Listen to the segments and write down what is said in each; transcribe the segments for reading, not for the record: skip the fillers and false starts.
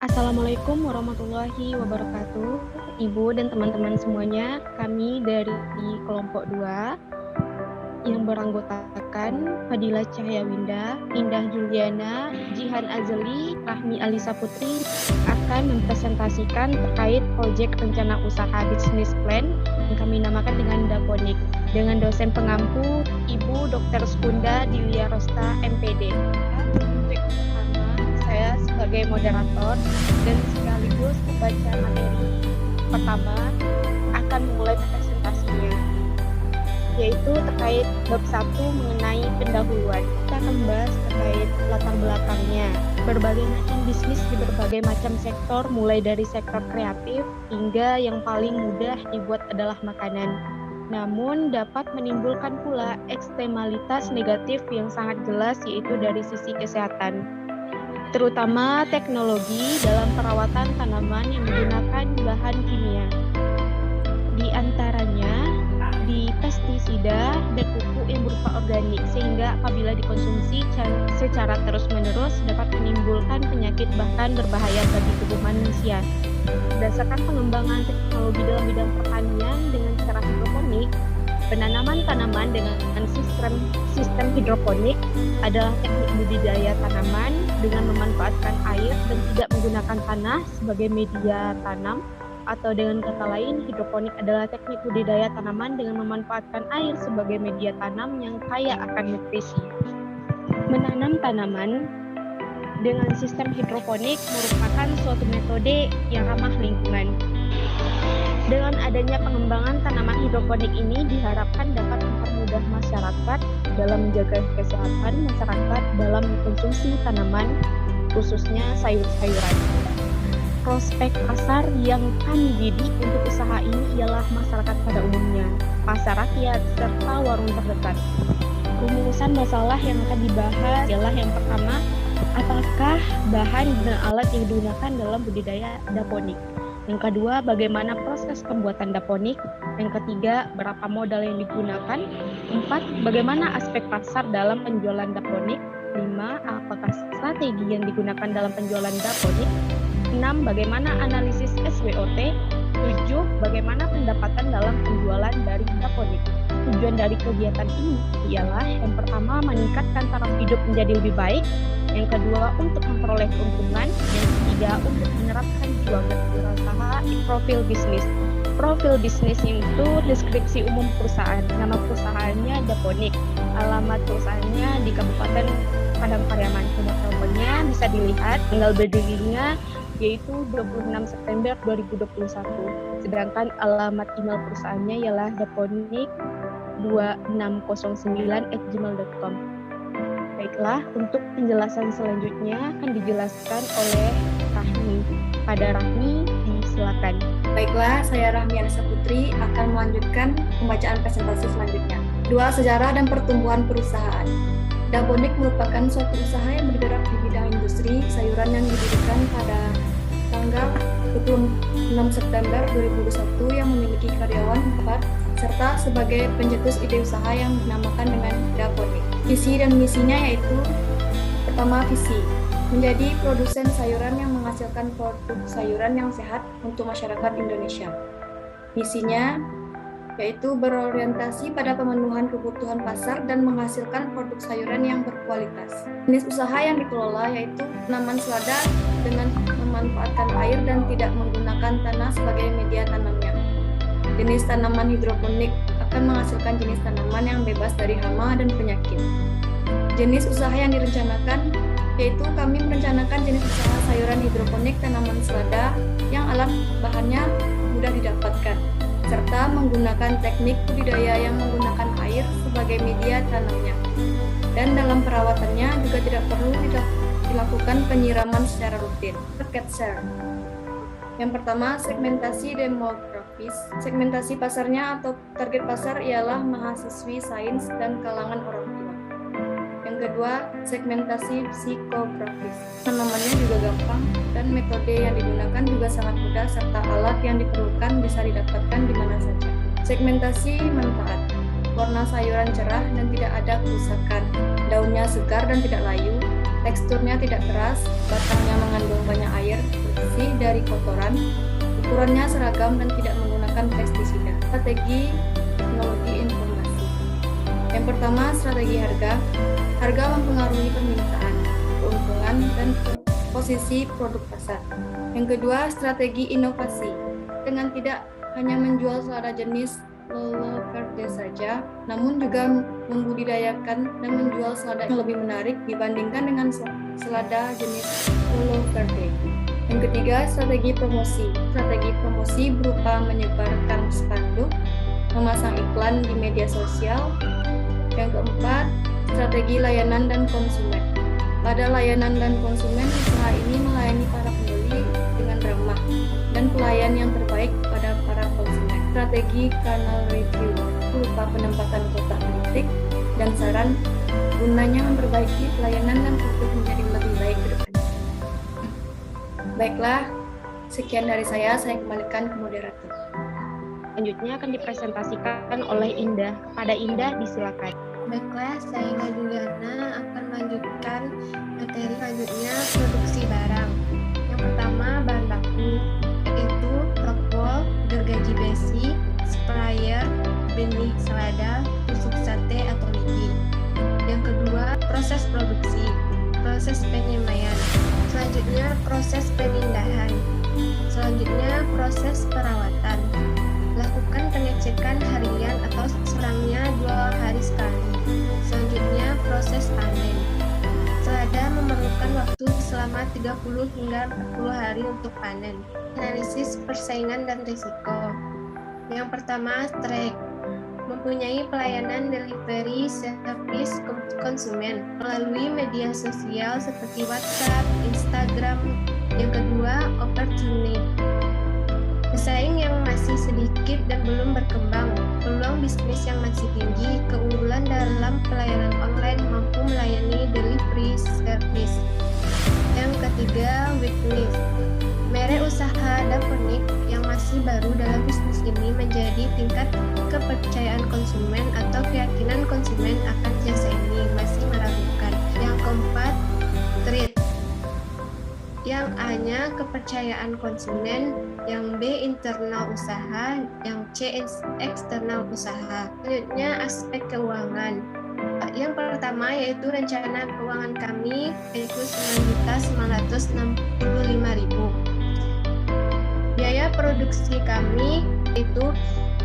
Assalamualaikum warahmatullahi wabarakatuh. Ibu dan teman-teman semuanya, kami dari kelompok 2 yang beranggotakan Fadila Cahyawinda, Indah Juliana, Jihan Azeli, Rahmi Alisa Putri akan mempresentasikan terkait proyek rencana usaha bisnis plan yang kami namakan dengan Daponik dengan dosen pengampu Ibu Dr. Skunda Dilia Rosta MPD. Untuk pertama, saya sebagai moderator dan sekaligus pembaca materi pertama akan memulai presentasinya, yaitu terkait bab 1 mengenai pendahuluan. Kita akan membahas terkait latar belakangnya, berbagai macam bisnis di berbagai macam sektor, mulai dari sektor kreatif hingga yang paling mudah dibuat adalah makanan. Namun dapat menimbulkan pula eksternalitas negatif yang sangat jelas, yaitu dari sisi kesehatan, terutama teknologi dalam perawatan tanaman yang menggunakan bahan kimia. Di antaranya di pestisida dan pupuk yang berupa organik, sehingga apabila dikonsumsi secara terus-menerus dapat menimbulkan penyakit bahkan berbahaya bagi tubuh manusia. Berdasarkan pengembangan teknologi dalam bidang pertanian dengan cara hidroponik, penanaman tanaman dengan sistem hidroponik adalah teknik budidaya tanaman dengan memanfaatkan air dan tidak menggunakan tanah sebagai media tanam. Atau dengan kata lain, hidroponik adalah teknik budidaya tanaman dengan memanfaatkan air sebagai media tanam yang kaya akan nutrisi. Menanam tanaman dengan sistem hidroponik merupakan suatu metode yang ramah lingkungan. Dengan adanya pengembangan tanaman hidroponik ini diharapkan dapat mempermudah masyarakat dalam menjaga kesehatan masyarakat dalam mengkonsumsi tanaman, khususnya sayur-sayuran. Prospek pasar yang kami bidik untuk usaha ini ialah masyarakat pada umumnya, pasar rakyat, serta warung terdekat. Rumusan masalah yang akan dibahas adalah yang pertama, apakah bahan dan alat yang digunakan dalam budidaya daponik? Yang kedua, bagaimana proses pembuatan daponik? Yang ketiga, berapa modal yang digunakan? 4, bagaimana aspek pasar dalam penjualan daponik? 5, apakah strategi yang digunakan dalam penjualan daponik? 6, bagaimana analisis SWOT? 7, bagaimana pendapatan dalam penjualan dari daponik? Tujuan dari kegiatan ini ialah yang pertama, meningkatkan taraf hidup menjadi lebih baik. Yang kedua, untuk memperoleh keuntungan. Yang ketiga, untuk menerapkan jiwa berwirausaha di profil bisnis. Profil bisnis itu deskripsi umum perusahaan. Nama perusahaannya Daponik. Alamat perusahaannya di Kabupaten Padang Pariaman. Nomor teleponnya bisa dilihat, tanggal berdirinya yaitu 26 September 2021. Sedangkan alamat email perusahaannya ialah daponik2609@gmail.com. Baiklah, untuk penjelasan selanjutnya akan dijelaskan oleh Rahmi. Pada Rahmi, silakan. Baiklah, saya Rahmi Alisa Putri akan melanjutkan pembacaan presentasi selanjutnya. 2. Sejarah dan pertumbuhan perusahaan. Daponik merupakan suatu usaha yang bergerak di bidang industri sayuran yang didirikan pada tanggal 26 September 2021 yang memiliki karyawan 4 serta sebagai pencetus ide usaha yang dinamakan dengan Daponik. Visi dan misinya yaitu pertama, visi menjadi produsen sayuran yang menghasilkan produk sayuran yang sehat untuk masyarakat Indonesia. Misinya yaitu berorientasi pada pemenuhan kebutuhan pasar dan menghasilkan produk sayuran yang berkualitas. Jenis usaha yang dikelola yaitu tanaman selada dengan memanfaatkan air dan tidak menggunakan tanah sebagai media tanamnya. Jenis tanaman hidroponik akan menghasilkan jenis tanaman yang bebas dari hama dan penyakit. Jenis usaha yang direncanakan yaitu kami merencanakan jenis usaha sayuran hidroponik tanaman selada yang alat bahannya mudah didapatkan, serta menggunakan teknik budidaya yang menggunakan air sebagai media tanamnya. Dan dalam perawatannya juga tidak perlu dilakukan penyiraman secara rutin. Market share. Yang pertama, segmentasi demografis. Segmentasi pasarnya atau target pasar ialah mahasiswi sains dan kalangan orang tua. Yang kedua, segmentasi psikografis. Namanya juga gampang dan metode yang digunakan juga sangat mudah serta alat yang diperlukan bisa didapatkan di mana saja. Segmentasi manfaat. Warna sayuran cerah dan tidak ada kerusakan. Daunnya segar dan tidak layu. Teksturnya tidak keras, batangnya mengandung banyak air, dari kotoran, ukurannya seragam dan tidak menggunakan pestisida. Strategi teknologi informasi. Yang pertama, strategi harga. Harga mempengaruhi permintaan, keuntungan, dan posisi produk pasar. Yang kedua, strategi inovasi. Dengan tidak hanya menjual selada jenis Lolo Verde saja, namun juga membudidayakan dan menjual selada yang lebih menarik dibandingkan dengan selada jenis Lolo Verde. Yang ketiga, strategi promosi. Strategi promosi berupa menyebarkan spanduk, memasang iklan di media sosial. Yang keempat, strategi layanan dan konsumen. Pada layanan dan konsumen, usaha ini melayani para pembeli dengan ramah dan pelayan yang terbaik pada para konsumen. Strategi kanal review berupa penempatan kotak kritik dan saran gunanya memperbaiki pelayanan dan produk menjadi lebih baik ke depan. Baiklah, sekian dari saya kembalikan ke moderator. Selanjutnya akan dipresentasikan oleh Indah. Kepada Indah, disilakan. Baiklah, saya Juliana akan melanjutkan materi selanjutnya produksi barang. Yang pertama, bahan baku, yaitu rockwool, gergaji besi, sprayer, benih selada, tusuk sate atau lidi. Yang kedua, proses produksi, proses penyemaian. Selanjutnya, proses pemindahan. Selanjutnya, proses perawatan. Lakukan pengecekan harian atau kurangnya 2 hari sekali. Selanjutnya, proses panen. Selada memerlukan waktu selama 30 hingga 40 hari untuk panen. Analisis persaingan dan risiko. Yang pertama, track. Mempunyai pelayanan delivery service konsumen melalui media sosial seperti WhatsApp, Instagram. Yang kedua, opportunity. Pesaing yang masih sedikit dan belum berkembang, peluang bisnis yang masih tinggi, keunggulan dalam pelayanan online mampu melayani delivery service. Yang ketiga, weakness. Merek usaha Daponik yang masih baru dalam bisnis ini menjadi tingkat kepercayaan konsumen atau keyakinan konsumen akan jasa ini masih meragukan. Yang keempat, threat. Yang A-nya kepercayaan konsumen, yang B internal usaha, yang C eksternal usaha. Selanjutnya aspek keuangan. Yang pertama yaitu rencana keuangan kami yaitu 9.965.000. Biaya produksi kami itu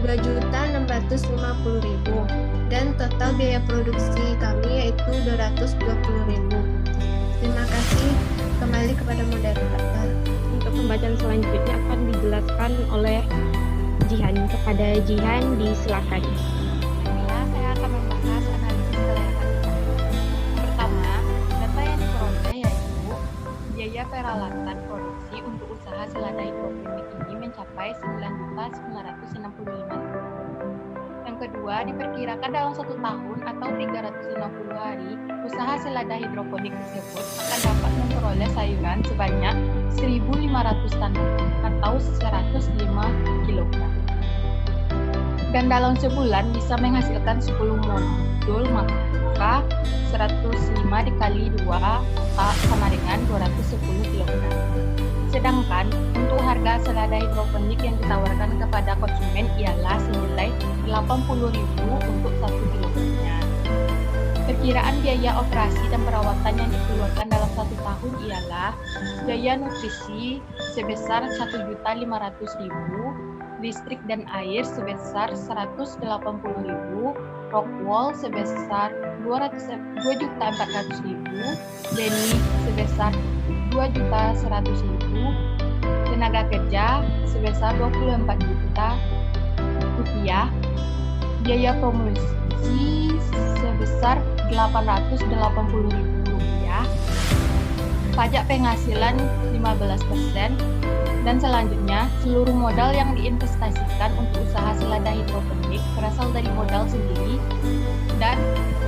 2.650.000 dan total biaya produksi kami yaitu 220.000. Terima kasih. Kembali kepada moderator. Untuk pembacaan selanjutnya akan dijelaskan oleh Jihan. Kepada Jihan, disilakan. Saya akan membahas analisis kelayakan usaha. Pertama, data yang diperoleh yaitu biaya peralatan produksi untuk usaha selada hidroponik ini mencapai 9.965.000. Yang kedua, diperkirakan dalam 1 tahun atau 360 hari, usaha selada hidroponik tersebut akan dapat memperoleh sayuran sebanyak 1.500 tanaman atau 105 kg. Dan dalam sebulan bisa menghasilkan 10 modul, maka 105 dikali 2 sama dengan 210 kg. Sedangkan untuk harga selada hidroponik yang ditawarkan kepada konsumen ialah senilai 80.000 untuk 1 kilogramnya. Perkiraan biaya operasi dan perawatan yang dikeluarkan dalam 1 tahun ialah biaya nutrisi sebesar 1.500.000, listrik dan air sebesar 180.000, rockwool sebesar 2.400.000, benih sebesar 2.100.000, tenaga kerja sebesar 24 juta rupiah, biaya promosi sebesar 880.000 rupiah, pajak penghasilan 15%, dan selanjutnya seluruh modal yang diinvestasikan untuk usaha selada hidroponik berasal dari modal sendiri dan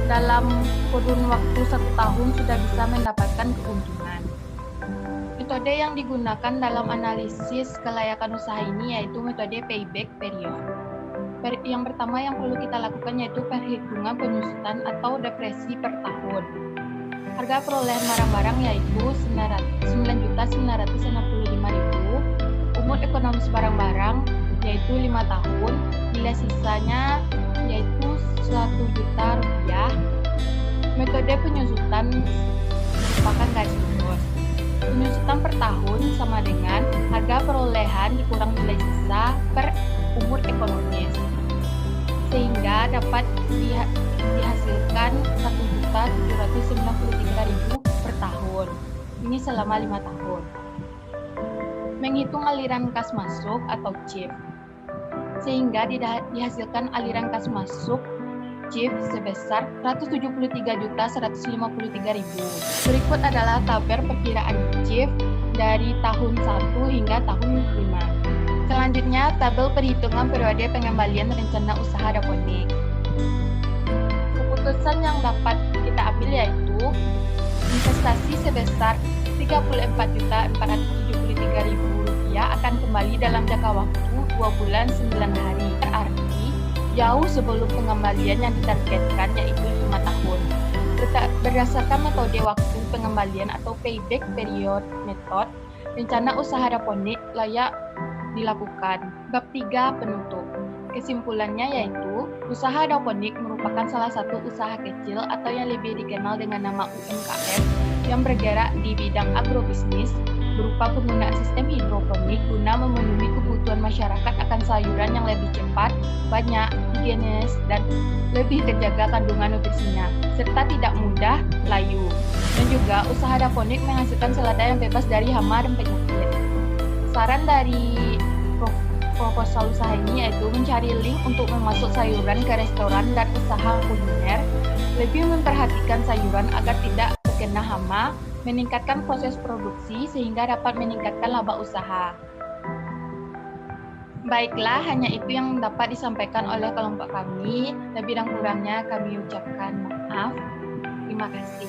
dalam kurun waktu 1 tahun sudah bisa mendapatkan keuntungan. Metode yang digunakan dalam analisis kelayakan usaha ini yaitu metode payback period. Yang pertama yang perlu kita lakukan yaitu perhitungan penyusutan atau depresi per tahun. Harga perolehan barang-barang yaitu 9.965.000 bonus barang-barang yaitu 5 tahun, nilai sisanya yaitu 1 juta rupiah. Metode penyusutan merupakan gaji bos. Penyusutan per tahun sama dengan harga perolehan dikurang nilai sisa per umur ekonomis, sehingga dapat dihasilkan 1.793.000 per tahun. Ini selama 5 tahun. Menghitung aliran kas masuk atau CIF, sehingga dihasilkan aliran kas masuk CIF sebesar 173.153.000. Berikut adalah tabel perkiraan CIF dari tahun 1 hingga tahun 5. Selanjutnya, tabel perhitungan periode pengembalian rencana usaha hidroponik. Keputusan yang dapat kita ambil yaitu investasi sebesar Rp34.473.000 akan kembali dalam jangka waktu 2 bulan 9 hari. Berarti jauh sebelum pengembalian yang ditargetkan yaitu 5 tahun. Berdasarkan metode waktu pengembalian atau payback period method, rencana usaha hidroponik layak dilakukan. Bab 3 penutup. Kesimpulannya yaitu, usaha hidroponik merupakan salah satu usaha kecil atau yang lebih dikenal dengan nama UMKM yang bergerak di bidang agrobisnis berupa penggunaan sistem hidroponik guna memenuhi kebutuhan masyarakat akan sayuran yang lebih cepat, banyak, higienis, dan lebih terjaga kandungan nutrisinya, serta tidak mudah layu. Dan juga usaha hidroponik menghasilkan selada yang bebas dari hama dan penyakit. Saran dari proposal usaha ini yaitu mencari link untuk memasuk sayuran ke restoran dan usaha kuliner, lebih memperhatikan sayuran agar tidak terkena hama, meningkatkan proses produksi sehingga dapat meningkatkan laba usaha. Baiklah, hanya itu yang dapat disampaikan oleh kelompok kami. Lebih dan kurangnya kami ucapkan maaf. Terima kasih.